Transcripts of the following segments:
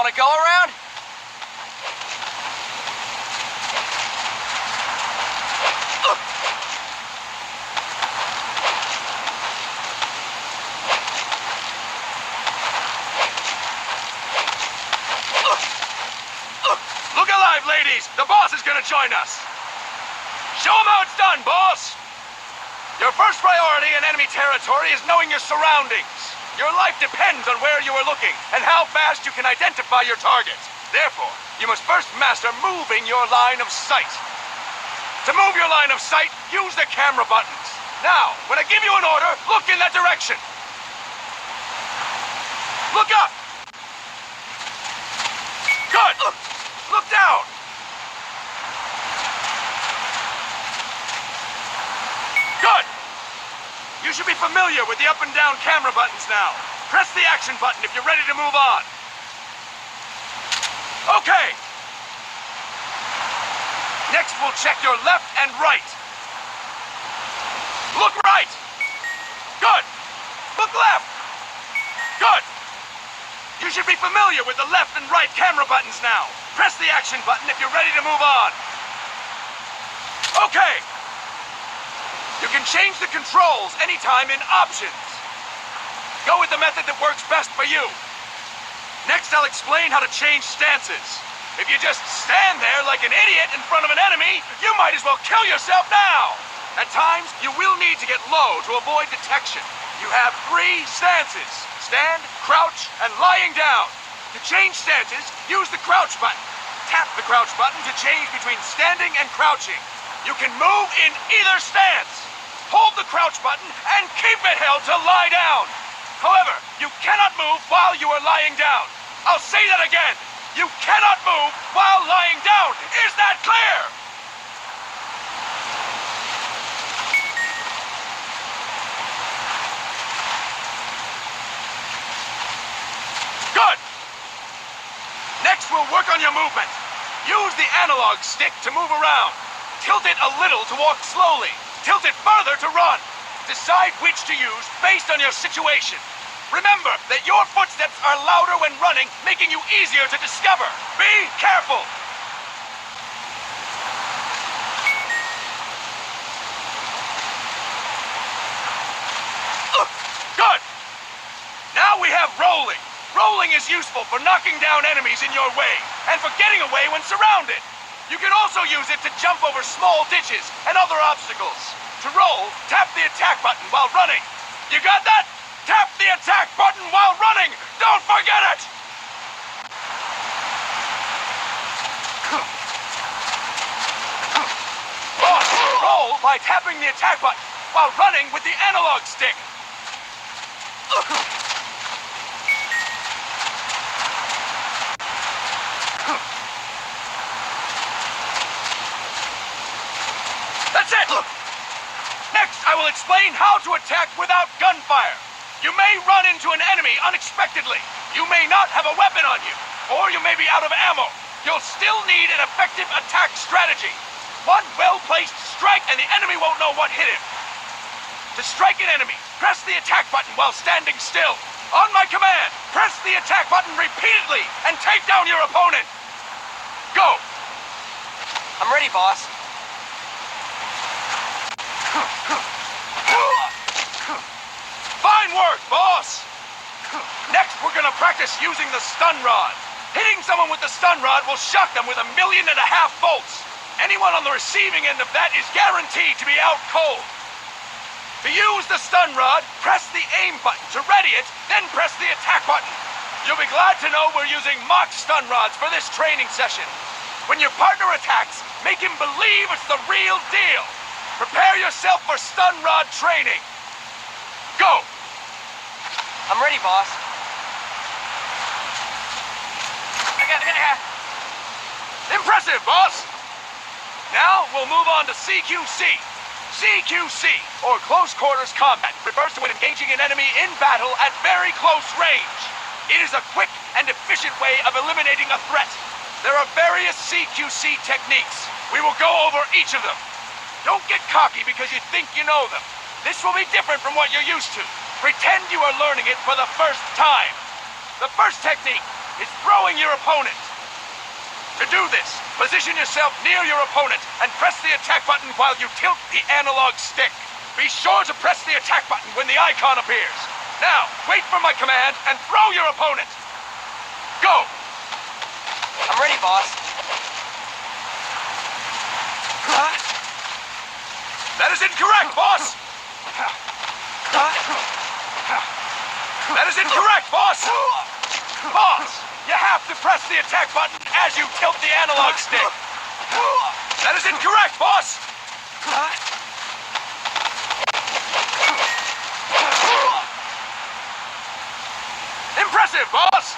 Want to go around? Look alive, ladies! The boss is gonna join us! Show him how it's done, boss! Your first priority in enemy territory is knowing your surroundings. Your life depends on where you are looking and how fast you can identify your target. Therefore, you must first master moving your line of sight. To move your line of sight, use the camera buttons. Now, when I give you an order, look in that direction. Look up! Good! Look down! Good! You should be familiar with the up and down camera buttons now. Press the action button if you're ready to move on. Okay! Next, we'll check your left and right. Look right! Good! Look left! Good! You should be familiar with the left and right camera buttons now. Press the action button if you're ready to move on. Okay! You can change the controls anytime in Options. Go with the method that works best for you. Next, I'll explain how to change stances. If you just stand there like an idiot in front of an enemy, you might as well kill yourself now! At times, you will need to get low to avoid detection. You have 3 stances: stand, crouch, and lying down. To change stances, use the crouch button. Tap the crouch button to change between standing and crouching. You can move in either stance. Hold the crouch button and keep it held to lie down. However, you cannot move while you are lying down. I'll say that again. You cannot move while lying down. Is that clear? Good. Next, we'll work on your movement. Use the analog stick to move around. Tilt it a little to walk slowly. Tilt it further to run. Decide which to use based on your situation. Remember that your footsteps are louder when running, making you easier to discover. Be careful! Good! Now we have rolling. Rolling is useful for knocking down enemies in your way, and for getting away when surrounded. You can also use it to jump over small ditches and other obstacles. To roll, tap the attack button while running. You got that? Tap the attack button while running! Don't forget it! Boss, roll by tapping the attack button while running with the analog stick. That's it! Next, I will explain how to attack without gunfire. You may run into an enemy unexpectedly. You may not have a weapon on you, or you may be out of ammo. You'll still need an effective attack strategy. One well-placed strike and the enemy won't know what hit him. To strike an enemy, press the attack button while standing still. On my command, press the attack button repeatedly and take down your opponent. Go! I'm ready, boss. Fine work, boss! Next, we're gonna practice using the stun rod. Hitting someone with the stun rod will shock them with 1.5 million volts. Anyone on the receiving end of that is guaranteed to be out cold. To use the stun rod, press the aim button to ready it, then press the attack button. You'll be glad to know we're using mock stun rods for this training session. When your partner attacks, make him believe it's the real deal. Prepare yourself for stun rod training. Go! I'm ready, boss. Impressive, boss! Now, we'll move on to CQC. CQC, or Close Quarters Combat, refers to when engaging an enemy in battle at very close range. It is a quick and efficient way of eliminating a threat. There are various CQC techniques. We will go over each of them. Don't get cocky because you think you know them. This will be different from what you're used to. Pretend you are learning it for the first time. The first technique is throwing your opponent. To do this, position yourself near your opponent and press the attack button while you tilt the analog stick. Be sure to press the attack button when the icon appears. Now, wait for my command and throw your opponent. Go! I'm ready, boss. That is incorrect, boss! That is incorrect, boss! Boss, you have to press the attack button as you tilt the analog stick. That is incorrect, boss! Impressive, boss!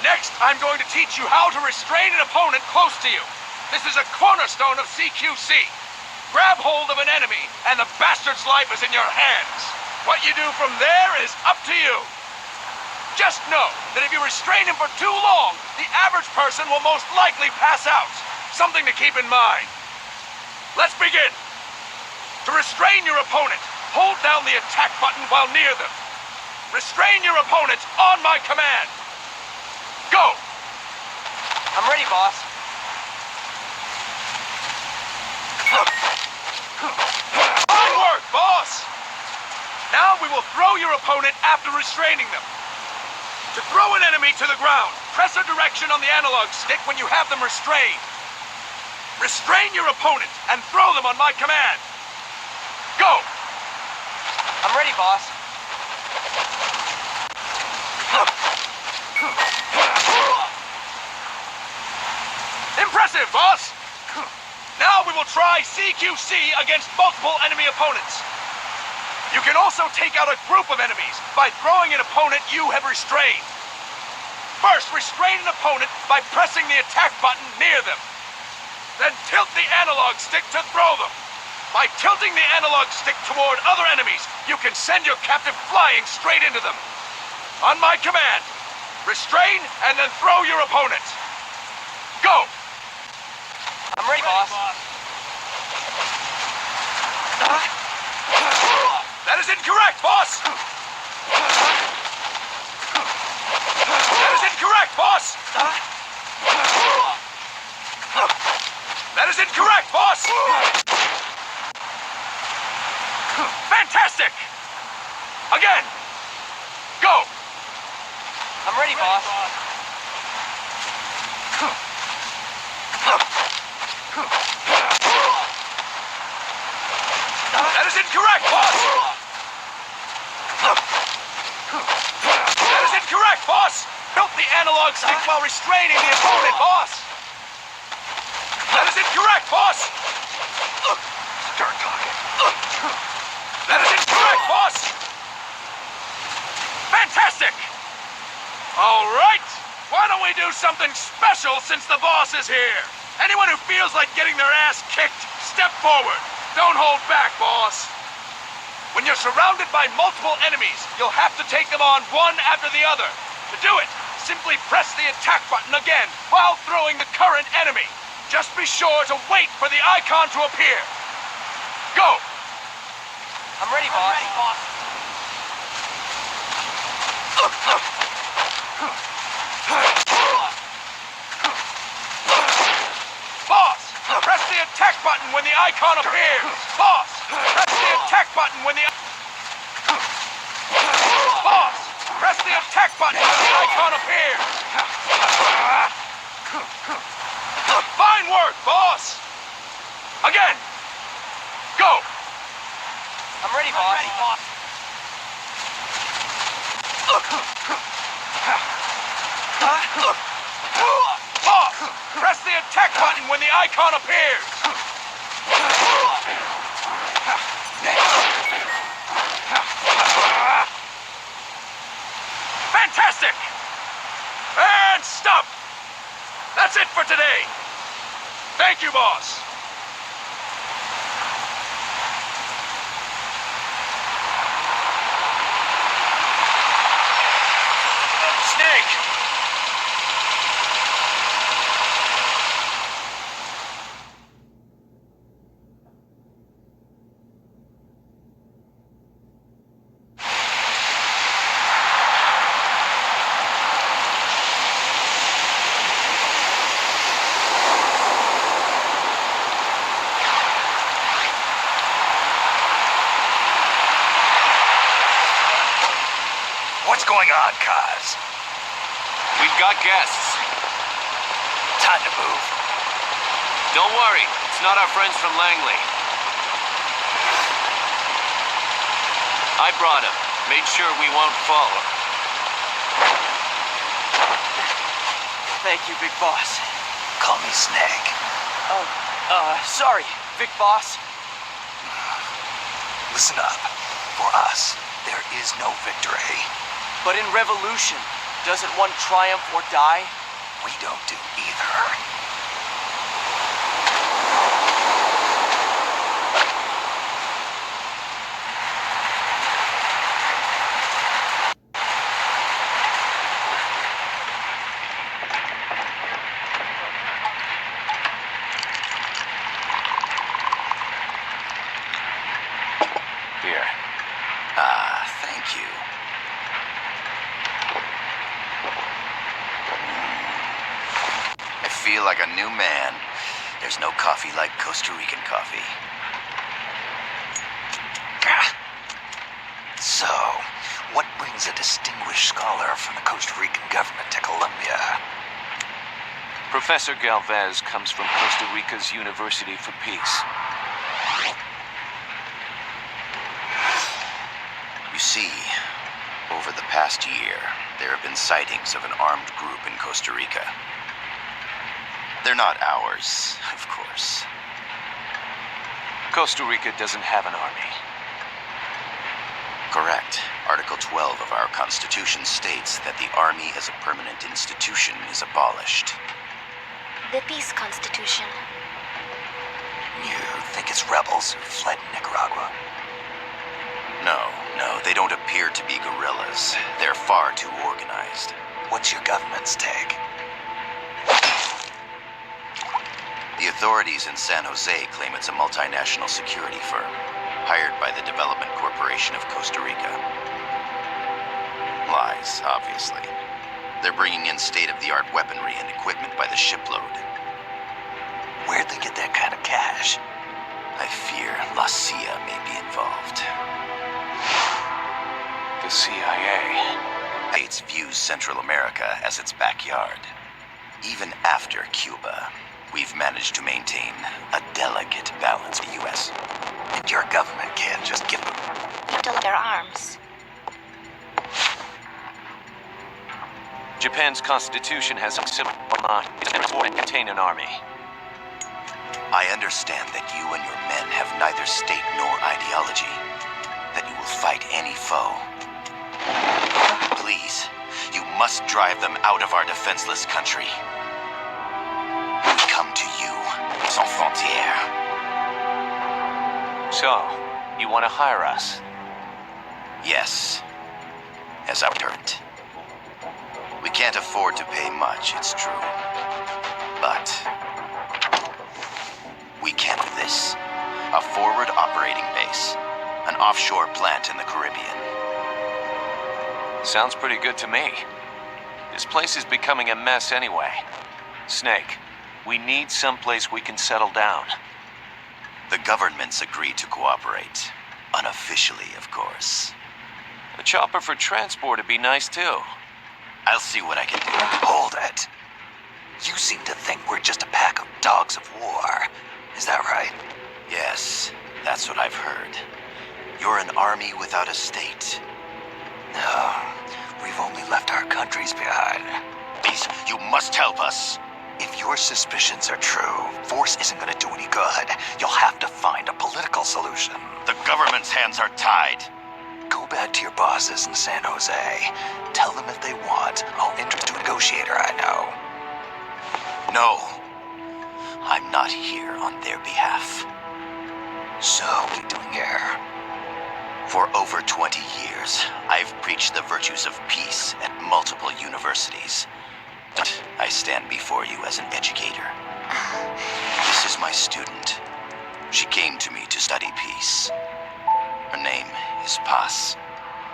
Next, I'm going to teach you how to restrain an opponent close to you. This is a cornerstone of CQC. Grab hold of an enemy, and the bastard's life is in your hands. What you do from there is up to you. Just know that if you restrain him for too long, the average person will most likely pass out. Something to keep in mind. Let's begin. To restrain your opponent, hold down the attack button while near them. Restrain your opponent on my command. Go! I'm ready, boss. Fine work, boss! Now we will throw your opponent after restraining them. To throw an enemy to the ground, press a direction on the analog stick when you have them restrained. Restrain your opponent and throw them on my command. Go! I'm ready, boss. Impressive, boss! Now we will try CQC against multiple enemy opponents. You can also take out a group of enemies by throwing an opponent you have restrained. First, restrain an opponent by pressing the attack button near them. Then tilt the analog stick to throw them. By tilting the analog stick toward other enemies, you can send your captive flying straight into them. On my command, restrain and then throw your opponent. Go! I'm ready, boss. That is incorrect, boss! That is incorrect, boss! That is incorrect, boss! Fantastic! Again! Go! I'm ready, boss. That is incorrect, boss! That is incorrect, boss! Tilt the analog stick while restraining the opponent, boss! That is incorrect, boss! Start talking. That is incorrect, boss! Fantastic! All right! Why don't we do something special since the boss is here? Anyone who feels like getting their ass kicked, step forward. Don't hold back, boss. When you're surrounded by multiple enemies, you'll have to take them on one after the other. To do it, simply press the attack button again while throwing the current enemy. Just be sure to wait for the icon to appear. Go! I'm ready, boss. Boss, press the attack button when the icon appears. Boss, press the attack button when the... Boss, press the attack button when the icon appears. Fine work, boss. Again. Go. I'm ready, boss. Boss, press the attack button when the icon appears. Fantastic! And stop! That's it for today. Thank you, boss. Snake! What's going on, Kaz? We've got guests. Time to move. Don't worry, it's not our friends from Langley. I brought him. Made sure we won't fall. Thank you, Big Boss. Call me Snake. Sorry, Big Boss. Listen up. For us, there is no victory. But in Revolution, doesn't one triumph or die? We don't do either. Here. Thank you. I feel like a new man. There's no coffee like Costa Rican coffee. So, what brings a distinguished scholar from the Costa Rican government to Colombia? Professor Galvez comes from Costa Rica's University for Peace. You see, over the past year, there have been sightings of an armed group in Costa Rica. They're not ours, of course. Costa Rica doesn't have an army. Correct. Article 12 of our Constitution states that the Army as a permanent institution is abolished. The Peace Constitution. You think it's rebels who fled Nicaragua? No, they don't appear to be guerrillas. They're far too organized. What's your government's take? The authorities in San Jose claim it's a multinational security firm, hired by the Development Corporation of Costa Rica. Lies, obviously. They're bringing in state-of-the-art weaponry and equipment by the shipload. Where'd they get that kind of cash? I fear La CIA may be involved. The CIA. It views Central America as its backyard. Even after Cuba, we've managed to maintain a delicate balance with the U.S. And your government can't just give them... Until their arms. Japan's constitution has some similar lines and contain an army. I understand that you and your men have neither state nor ideology. That you will fight any foe. Please, you must drive them out of our defenseless country. We come to you, sans frontières. So, you want to hire us? Yes, as our deterrent. We can't afford to pay much, it's true. But we can do this. A forward operating base. An offshore plant in the Caribbean. Sounds pretty good to me. This place is becoming a mess anyway. Snake, we need someplace we can settle down. The governments agreed to cooperate. Unofficially, of course. A chopper for transport would be nice too. I'll see what I can do. Hold it. You seem to think we're just a pack of dogs of war. Is that right? Yes, that's what I've heard. You're an army without a state. No, we've only left our countries behind. Please, you must help us. If your suspicions are true, force isn't going to do any good. You'll have to find a political solution. The government's hands are tied. Go back to your bosses in San Jose. Tell them if they want, I'll introduce a negotiator I know. No, I'm not here on their behalf. So, what are you doing here? For over 20 years, I've preached the virtues of peace at multiple universities. I stand before you as an educator. This is my student. She came to me to study peace. Her name is Paz.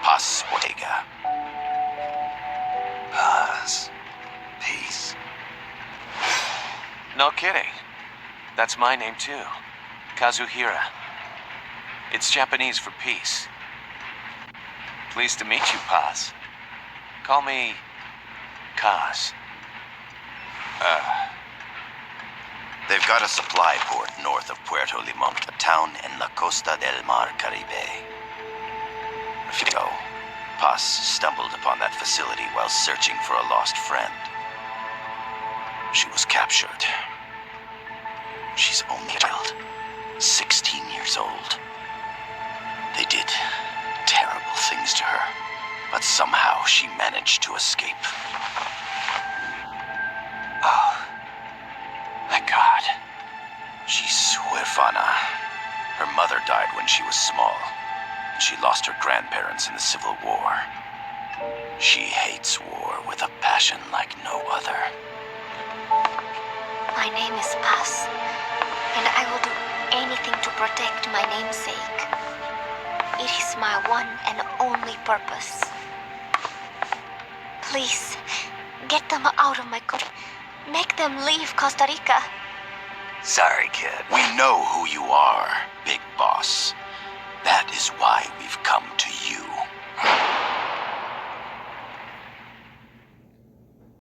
Paz Ortega. Paz. Peace. No kidding. That's my name too. Kazuhira. It's Japanese for peace. Pleased to meet you, Paz. Call me Kaz. They've got a supply port north of Puerto Limón, a town in la Costa del Mar Caribe. A few ago, Paz stumbled upon that facility while searching for a lost friend. She was captured. She's only a child, 16 years old. They did terrible things to her, but somehow she managed to escape. Oh, thank God. She's huérfana. Her mother died when she was small. She lost her grandparents in the Civil War. She hates war with a passion like no other. My name is Paz, and I will do anything to protect my namesake. It is my one and only purpose. Please, get them out of my country. Make them leave Costa Rica. Sorry, kid. We know who you are, Big Boss. That is why we've come to you.